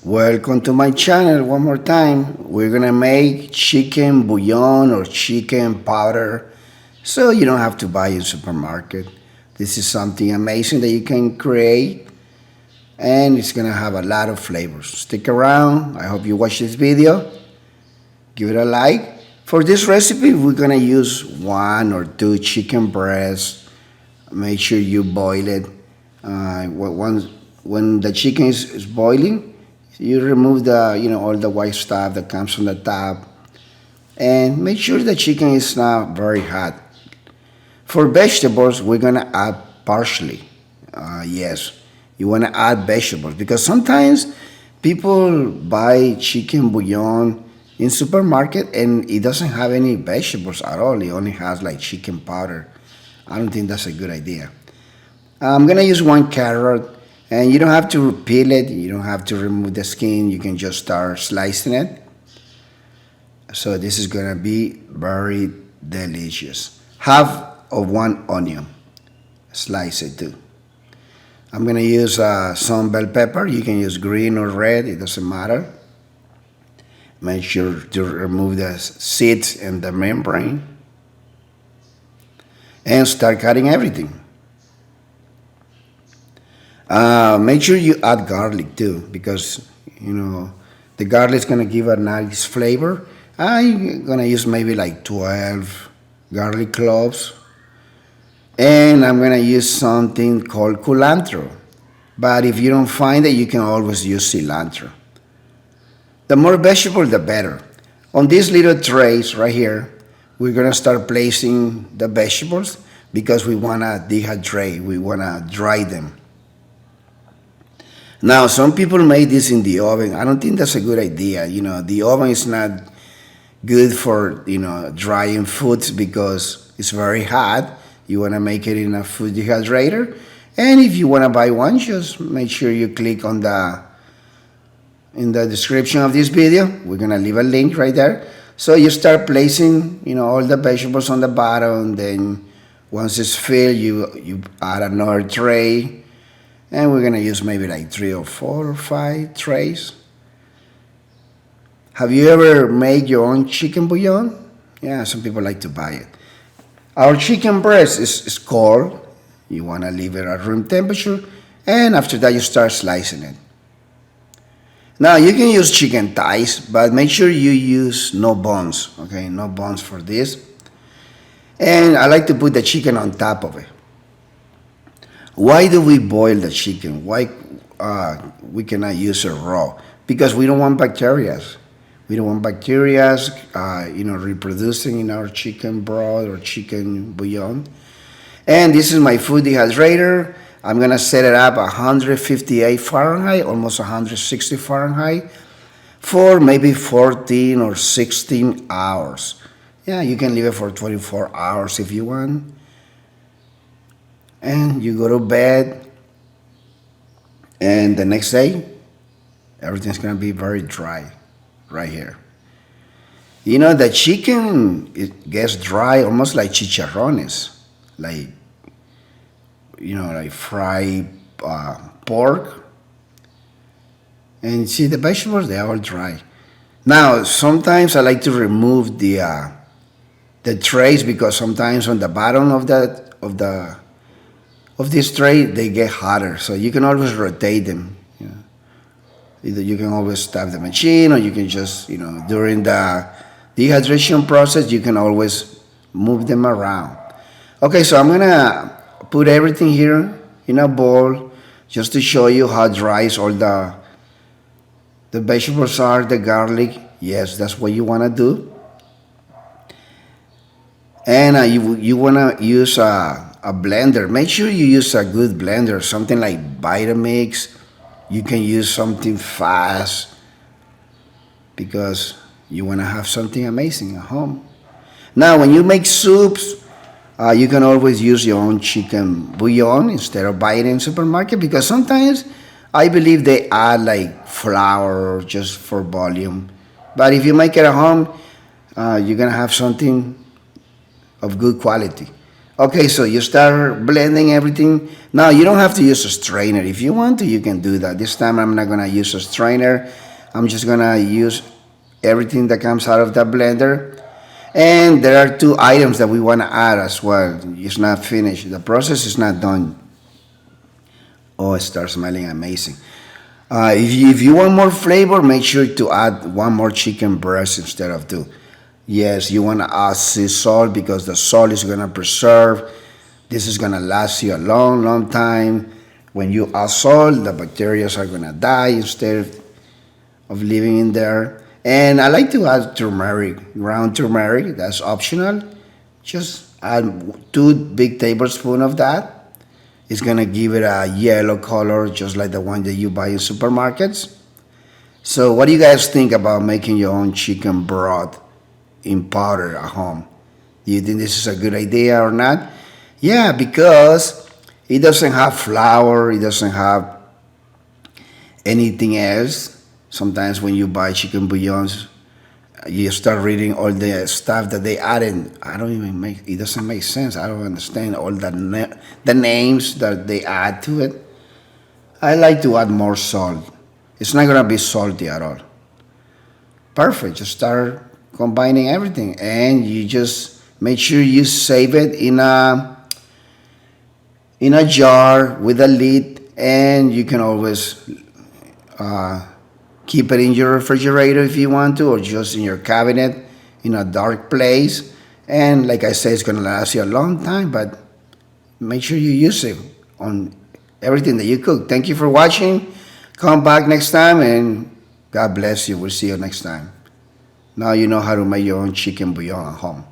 Welcome to my channel one more time. We're gonna make chicken bouillon or chicken powder so you don't have to buy in supermarket. This is something amazing that you can create and it's gonna have a lot of flavors. Stick around. I hope you watch this video. Give it a like. For this recipe, we're gonna use 1 or 2 chicken breasts. Make sure you boil it. When the chicken is boiling, you remove the all the white stuff that comes from the top, and make sure the chicken is not very hot. For vegetables, we're gonna add parsley. Yes, you wanna add vegetables because sometimes people buy chicken bouillon in supermarket and it doesn't have any vegetables at all. It only has like chicken powder. I don't think that's a good idea. I'm gonna use 1 carrot, and you don't have to peel it. You don't have to remove the skin. You can just start slicing it. So this is gonna be very delicious. Half of 1 onion, slice it too. I'm gonna use some bell pepper. You can use green or red. It doesn't matter. Make sure to remove the seeds and the membrane, and start cutting everything. Make sure you add garlic too, because the garlic is gonna give a nice flavor. I'm gonna use maybe like 12 garlic cloves, and I'm gonna use something called culantro. But if you don't find it, you can always use cilantro. The more vegetable, the better. On these little trays right here, we're gonna start placing the vegetables because we wanna dehydrate. We wanna dry them. Now, some people make this in the oven. I don't think that's a good idea. The oven is not good for, drying foods because it's very hot. You want to make it in a food dehydrator. And if you want to buy one, just make sure you click on in the description of this video. We're going to leave a link right there. So you start placing, all the vegetables on the bottom. Then once it's filled, you add another tray. And we're gonna use maybe like 3 or 4 or 5 trays. Have you ever made your own chicken bouillon? Yeah, some people like to buy it. Our chicken breast is cold. You wanna leave it at room temperature, and after that you start slicing it. Now you can use chicken thighs, but make sure you use no bones. Okay, no bones for this. And I like to put the chicken on top of it. Why do we boil the chicken? Why we cannot use it raw? Because we don't want bacteria. We don't want bacteria, reproducing in our chicken broth or chicken bouillon. And this is my food dehydrator. I'm gonna set it up 158 Fahrenheit, almost 160 Fahrenheit, for maybe 14 or 16 hours. Yeah, you can leave it for 24 hours if you want. And you go to bed, and the next day everything's gonna be very dry right here. The chicken, it gets dry almost like chicharrones, like like fried pork. And see, the vegetables, they're all dry. Now sometimes I like to remove the trays, because sometimes on the bottom of this tray, they get hotter, so you can always rotate them. Either you can always stop the machine, or you can just, during the dehydration process, you can always move them around. Okay, so I'm gonna put everything here in a bowl just to show you how dry all the vegetables are, the garlic. Yes, that's what you wanna do. And you wanna use a blender. Make sure you use a good blender, something like Vitamix. You can use something fast because you want to have something amazing at home. Now, when you make soups, you can always use your own chicken bouillon instead of buying it in supermarket, because sometimes I believe they add like flour just for volume. But if you make it at home, you're gonna have something of good quality. Okay, so you start blending everything. Now you don't have to use a strainer. If you want to, you can do that. This time I'm not gonna use a strainer. I'm just gonna use everything that comes out of the blender. And there are two items that we wanna add as well. It's not finished. The process is not done. Oh, it starts smelling amazing. If you want more flavor, make sure to add one more chicken breast instead of two. Yes, you want to add sea salt because the salt is going to preserve. This is going to last you a long, long time. When you add salt, the bacteria are going to die instead of living in there. And I like to add turmeric, ground turmeric. That's optional. Just add 2 big tablespoons of that. It's gonna give it a yellow color, just like the one that you buy in supermarkets. So, what do you guys think about making your own chicken broth in powder at home? Do you think this is a good idea or not? Yeah, because it doesn't have flour, it doesn't have anything else. Sometimes when you buy chicken bouillons, you start reading all the stuff that they added. I don't even make it doesn't make sense. I don't understand all the names that they add to it. I like to add more salt. It's not gonna be salty at all. Perfect. Just start combining everything, and you just make sure you save it in a jar with a lid, and you can always uh, keep it in your refrigerator if you want to, or just in your cabinet in a dark place. And like I said, it's gonna last you a long time, but make sure you use it on everything that you cook. Thank you for watching. Come back next time, and God bless you. We'll see you next time. Now you know how to make your own chicken bouillon at home.